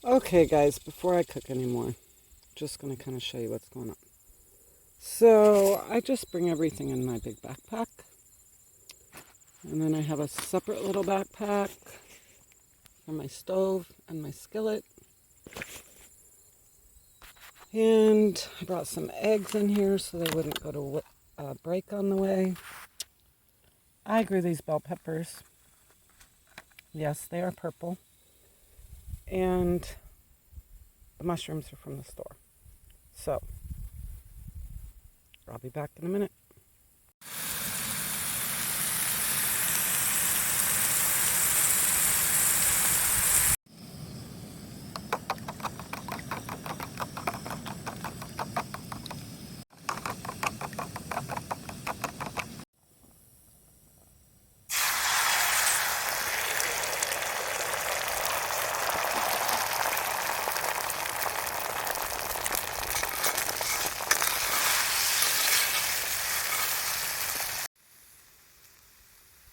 Okay, guys, before I cook anymore, just going to kind of show you what's going on. So I just bring everything in my big backpack. And then I have a separate little backpack for my stove and my skillet. And I brought some eggs in here so they wouldn't go to break on the way. I grew these bell peppers. Yes, they are purple. And the mushrooms are from the store. So, I'll be back in a minute.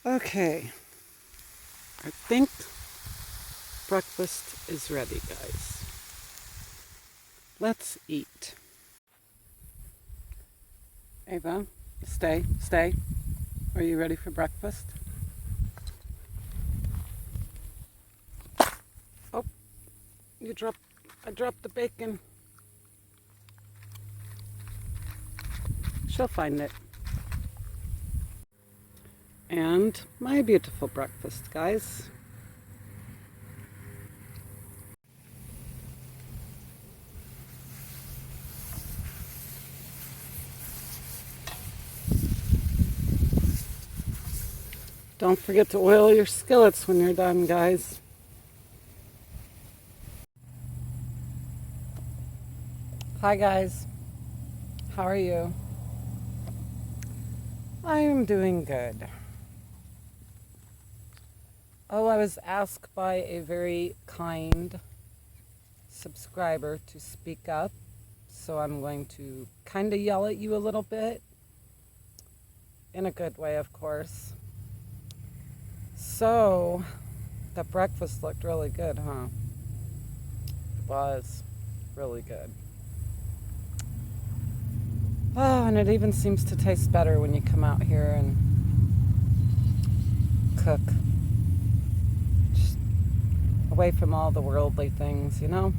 Okay, I think breakfast is ready, guys. Let's eat. Ava, stay. Are you ready for breakfast? Oh, I dropped the bacon. She'll find it. And my beautiful breakfast, guys. Don't forget to oil your skillets when you're done, guys. Hi, guys. How are you? I am doing good. Oh, I was asked by a very kind subscriber to speak up, so I'm going to kind of yell at you a little bit, in a good way, of course. So, the breakfast looked really good, huh? It was really good. Oh, and it even seems to taste better when you come out here and cook. Just away from all the worldly things, you know?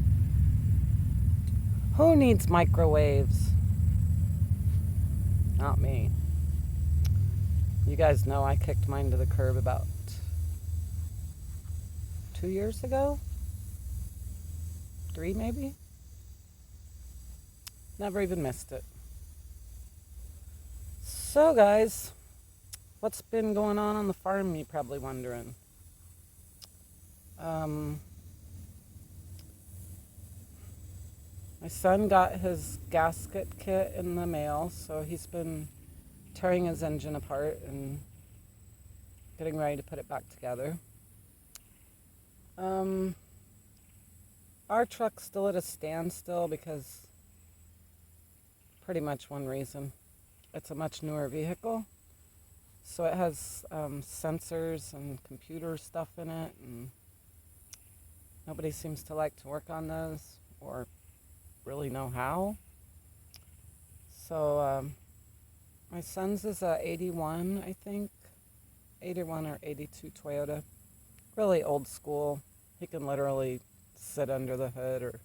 Who needs microwaves? Not me. You guys know I kicked mine to the curb about 2 years ago? 3 maybe? Never even missed it. So guys, what's been going on the farm, you probably wondering? My son got his gasket kit in the mail, so he's been tearing his engine apart and getting ready to put it back together. Our truck's still at a standstill because pretty much one reason. It's a much newer vehicle, so it has sensors and computer stuff in it, and nobody seems to like to work on those or really know how. So My son's is a 81, I think. 81 or 82 Toyota. Really old school. He can literally sit under the hood or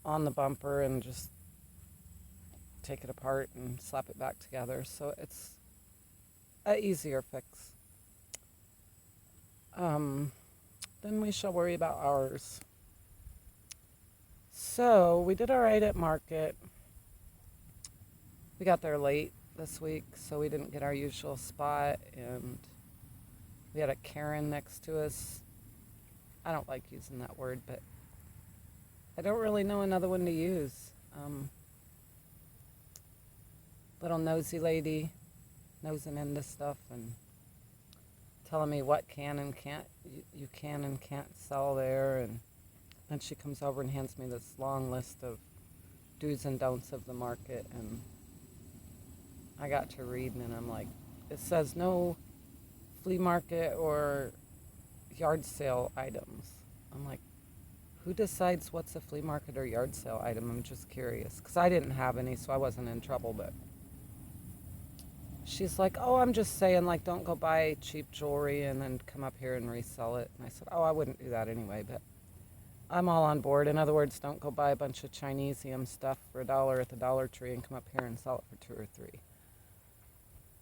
on the bumper and just take it apart and slap it back together. So it's a easier fix. Then we shall worry about ours. So we did all right at market. We got there late this week, so we didn't get our usual spot, and we had a Karen next to us. I don't like using that word, but I don't really know another one to use. Little nosy lady, nosing into stuff and telling me what can and can't you can and can't sell there, and then she comes over and hands me this long list of do's and don'ts of the market, and I got to reading and I'm like, it says no flea market or yard sale items. I'm like, who decides what's a flea market or yard sale item? I'm just curious, because I didn't have any, so I wasn't in trouble, but she's like, oh, I'm just saying, like, don't go buy cheap jewelry and then come up here and resell it. And I said, oh, I wouldn't do that anyway, but I'm all on board. In other words, don't go buy a bunch of Chinesium stuff for $1 at the Dollar Tree and come up here and sell it for 2 or 3.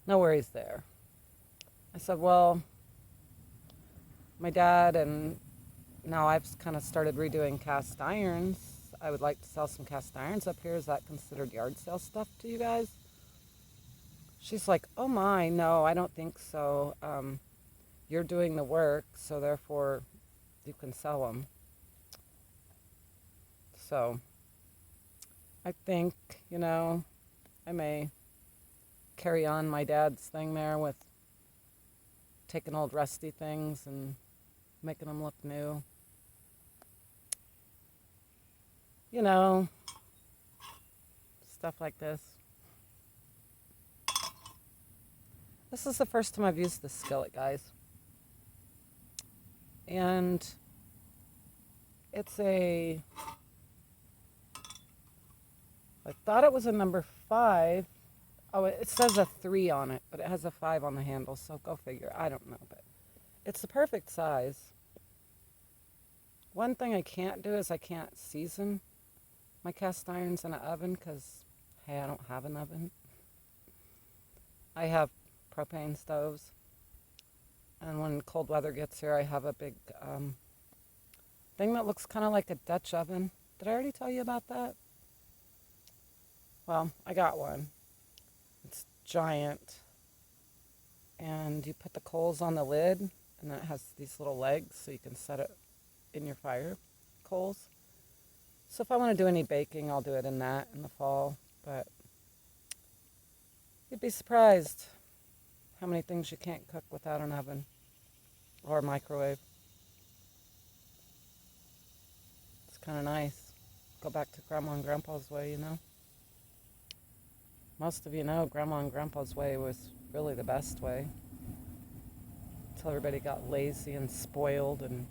No worries there. I said, well, my dad and now I've kind of started redoing cast irons. I would like to sell some cast irons up here. Is that considered yard sale stuff to you guys? She's like, oh my, no, I don't think so. You're doing the work, so therefore you can sell them. So I think, I may carry on my dad's thing there with taking old rusty things and making them look new. Stuff like this. This is the first time I've used this skillet, guys. And it's I thought it was a number 5. Oh, it says a 3 on it, but it has a 5 on the handle, so go figure. I don't know, but it's the perfect size. One thing I can't do is I can't season my cast irons in an oven because, hey, I don't have an oven. I have propane stoves, and when cold weather gets here, I have a big thing that looks kind of like a Dutch oven. Did I already tell you about that? Well, I got one. It's giant, and you put the coals on the lid, and then it has these little legs so you can set it in your fire coals. So if I want to do any baking, I'll do it in that in the fall, but you'd be surprised how many things you can't cook without an oven or a microwave. It's kind of nice. Go back to Grandma and Grandpa's way, Most of you know Grandma and Grandpa's way was really the best way until everybody got lazy and spoiled and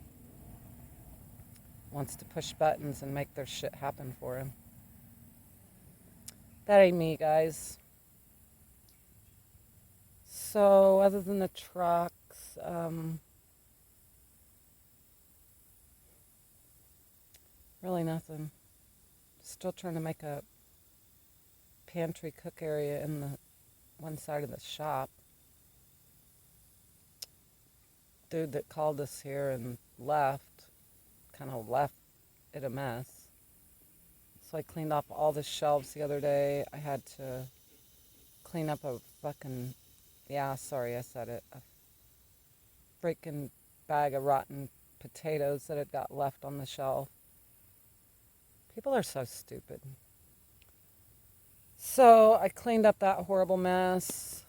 wants to push buttons and make their shit happen for them. That ain't me, guys. So other than the trucks, really nothing. Still trying to make a pantry cook area in the one side of the shop. Dude that called us here and left it a mess. So I cleaned off all the shelves the other day. I had to clean up a fucking, sorry I said it, a freaking bag of rotten potatoes that had got left on the shelf. People are so stupid. So I cleaned up that horrible mess,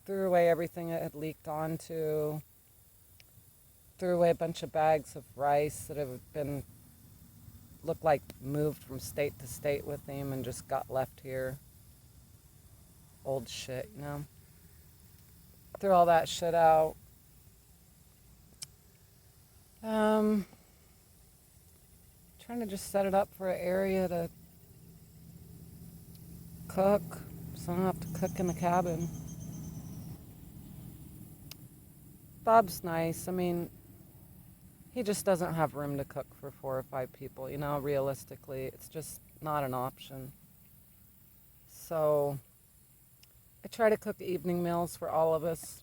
threw away everything it had leaked onto, threw away a bunch of bags of rice that have been, looked like moved from state to state with him and just got left here. Old shit, Threw all that shit out. Trying to just set it up for an area to cook, so I don't have to cook in the cabin. Bob's nice. I mean, he just doesn't have room to cook for 4 or 5 people. You know, realistically, it's just not an option. So I try to cook evening meals for all of us.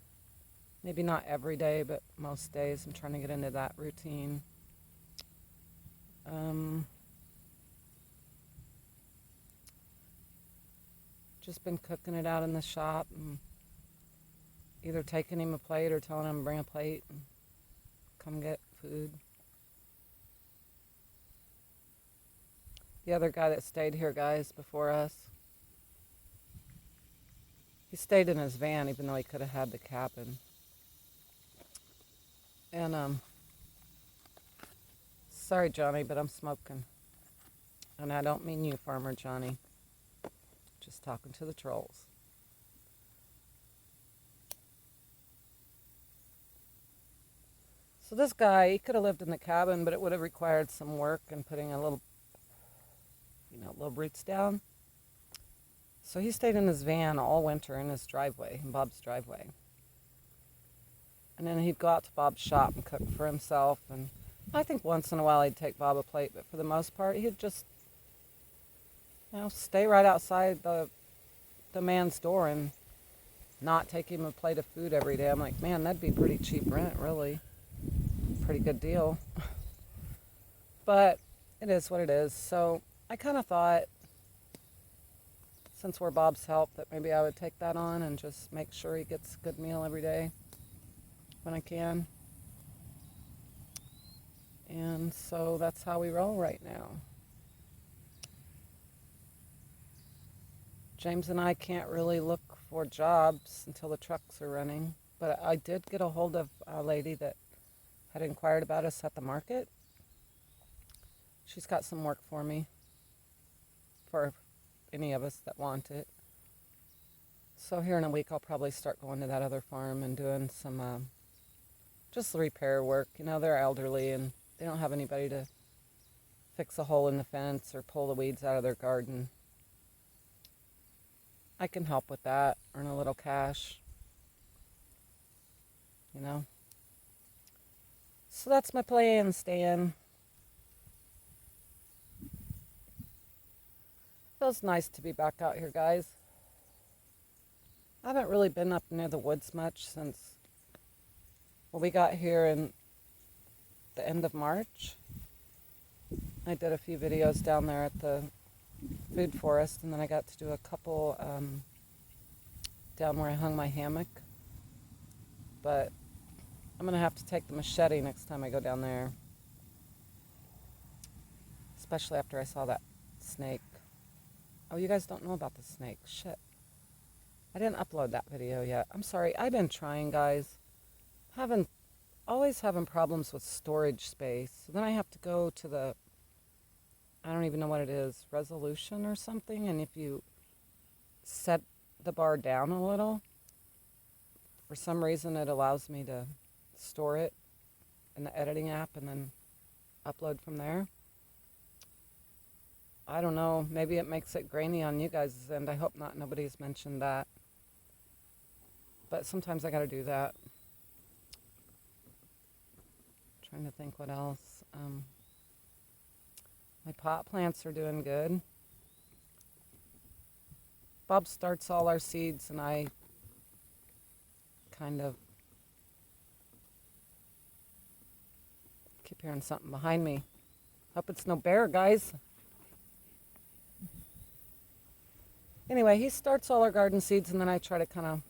Maybe not every day, but most days. I'm trying to get into that routine. Just been cooking it out in the shop and either taking him a plate or telling him to bring a plate and come get food. The other guy that stayed here, guys, before us, he stayed in his van even though he could have had the cabin. And, sorry, Johnny, but I'm smoking. And I don't mean you, Farmer Johnny. Just talking to the trolls. So this guy, he could have lived in the cabin, but it would have required some work and putting a little, little roots down. So he stayed in his van all winter in his driveway, in Bob's driveway. And then he'd go out to Bob's shop and cook for himself. And I think once in a while he'd take Bob a plate, but for the most part he'd just, stay right outside the man's door and not take him a plate of food every day. I'm like, man, that'd be pretty cheap rent, really. Pretty good deal. But it is what it is. So I kind of thought, since we're Bob's help, that maybe I would take that on and just make sure he gets a good meal every day when I can. And so that's how we roll right now. James and I can't really look for jobs until the trucks are running. But I did get a hold of a lady that had inquired about us at the market. She's got some work for me, for any of us that want it. So here in a week I'll probably start going to that other farm and doing some just repair work. They're elderly and they don't have anybody to fix a hole in the fence or pull the weeds out of their garden. I can help with that, earn a little cash, So that's my plan, Stan. Feels nice to be back out here, guys. I haven't really been up near the woods much since, we got here in the end of March. I did a few videos down there at the food forest, and then I got to do a couple down where I hung my hammock. But I'm going to have to take the machete next time I go down there. Especially after I saw that snake. Oh, you guys don't know about the snake. Shit. I didn't upload that video yet. I'm sorry. I've been trying, guys. Always having problems with storage space. So then I have to go to the, I don't even know what it is, resolution or something. And if you set the bar down a little, for some reason it allows me to store it in the editing app and then upload from there. I don't know. Maybe it makes it grainy on you guys' end. I hope not. Nobody's mentioned that. But sometimes I got to do that. Trying to think what else. My pot plants are doing good. Bob starts all our seeds and I kind of keep hearing something behind me. Hope it's no bear, guys. Anyway, he starts all our garden seeds and then I try to kind of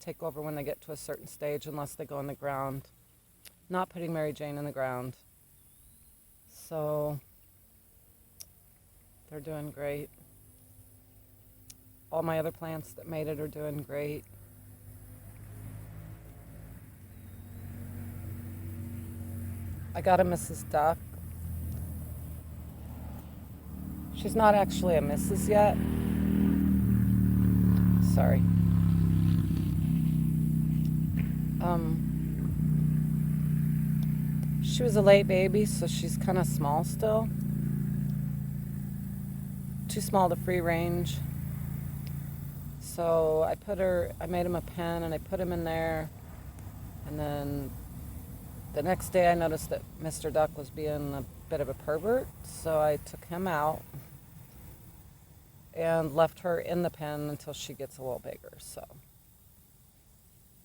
take over when they get to a certain stage, unless they go in the ground. Not putting Mary Jane in the ground. So they're doing great. All my other plants that made it are doing great. I got a Mrs. Duck. She's not actually a Mrs. yet. Sorry. She was a late baby, so she's kind of small still. Too small to free range. So I made him a pen and I put him in there. And then the next day I noticed that Mr. Duck was being a bit of a pervert. So I took him out and left her in the pen until she gets a little bigger. So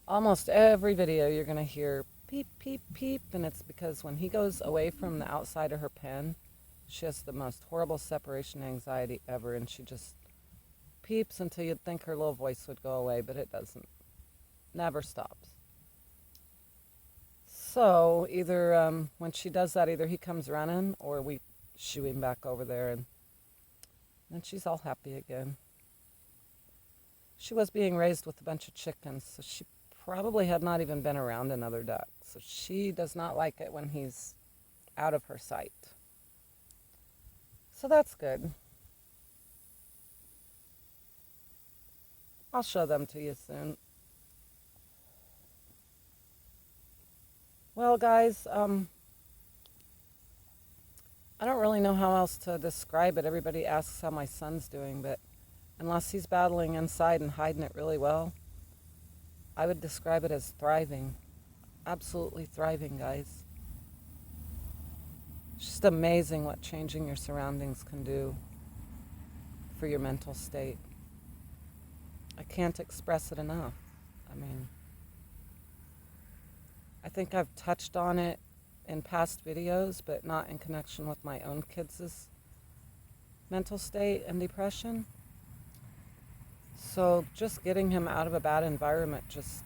almost every video you're going to hear peep, peep, peep. And it's because when he goes away from the outside of her pen, she has the most horrible separation anxiety ever. And she just peeps until you'd think her little voice would go away, but it doesn't. Never stops. So either when she does that, either he comes running or we shoo him back over there, and then she's all happy again. She was being raised with a bunch of chickens, so she probably had not even been around another duck. So she does not like it when he's out of her sight. So that's good. I'll show them to you soon. Well, guys, I don't really know how else to describe it. Everybody asks how my son's doing, but unless he's battling inside and hiding it really well, I would describe it as thriving. Absolutely thriving, guys. It's just amazing what changing your surroundings can do for your mental state. I can't express it enough. I mean, I think I've touched on it in past videos, but not in connection with my own kids' mental state and depression. So just getting him out of a bad environment just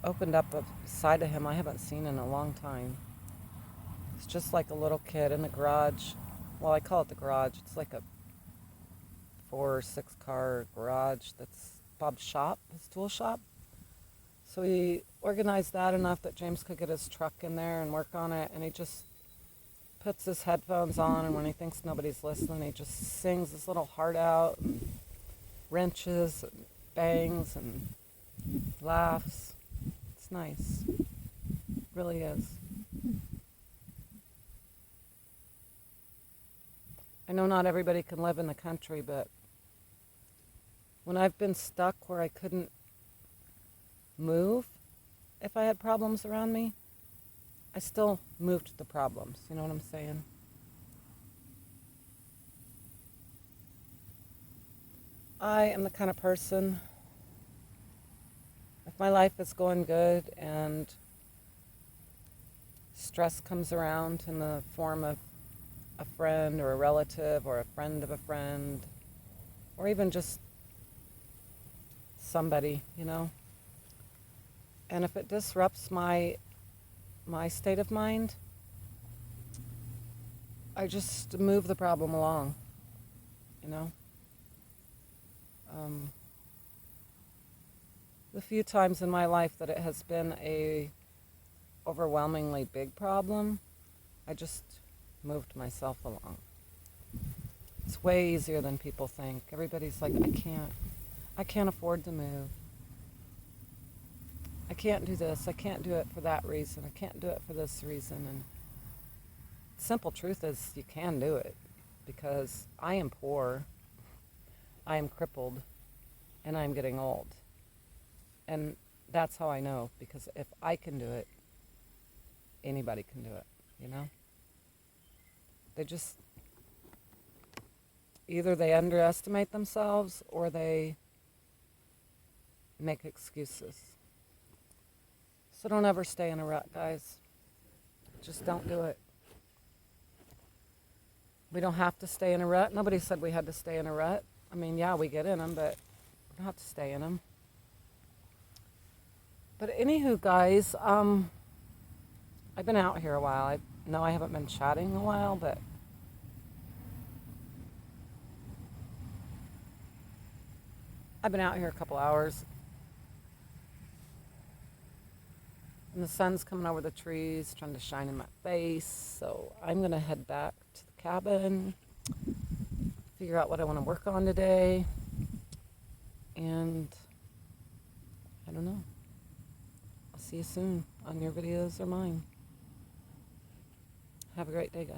opened up a side of him I haven't seen in a long time. It's just like a little kid in the garage. Well, I call it the garage. It's like a 4 or 6 car garage that's Bob's shop, his tool shop. So he organized that enough that James could get his truck in there and work on it, and he just puts his headphones on, and when he thinks nobody's listening, he just sings his little heart out and wrenches and bangs and laughs. It's nice. It really is. I know not everybody can live in the country, but when I've been stuck where I couldn't move if I had problems around me, I still moved the problems. You know what I'm saying? I am the kind of person, if my life is going good and stress comes around in the form of a friend or a relative or a friend of a friend, or even just somebody, you know, and if it disrupts my state of mind, I just move the problem along, you know. The few times in my life that it has been a overwhelmingly big problem, I just moved myself along. It's way easier than people think. Everybody's like, I can't afford to move. I can't do this. I can't do it for that reason. I can't do it for this reason. And the simple truth is you can do it, because I am poor, I am crippled, and I'm getting old. And that's how I know, because if I can do it, anybody can do it, you know? They just, either they underestimate themselves or they make excuses. So don't ever stay in a rut, guys. Just don't do it. We don't have to stay in a rut. Nobody said we had to stay in a rut. I mean, yeah, we get in them, but we don't have to stay in them. But anywho, guys, I've been out here a while. I know I haven't been chatting a while, but I've been out here a couple hours. And the sun's coming over the trees, trying to shine in my face. So I'm going to head back to the cabin, figure out what I want to work on today. And I don't know. I'll see you soon on your videos or mine. Have a great day, guys.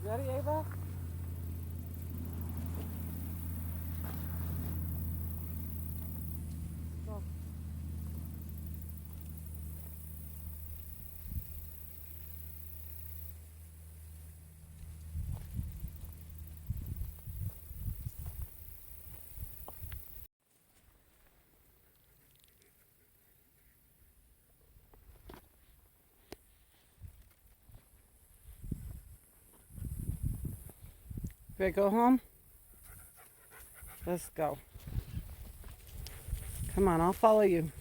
You ready, Ava? Go. Ready to go home? Let's go. Come on, I'll follow you.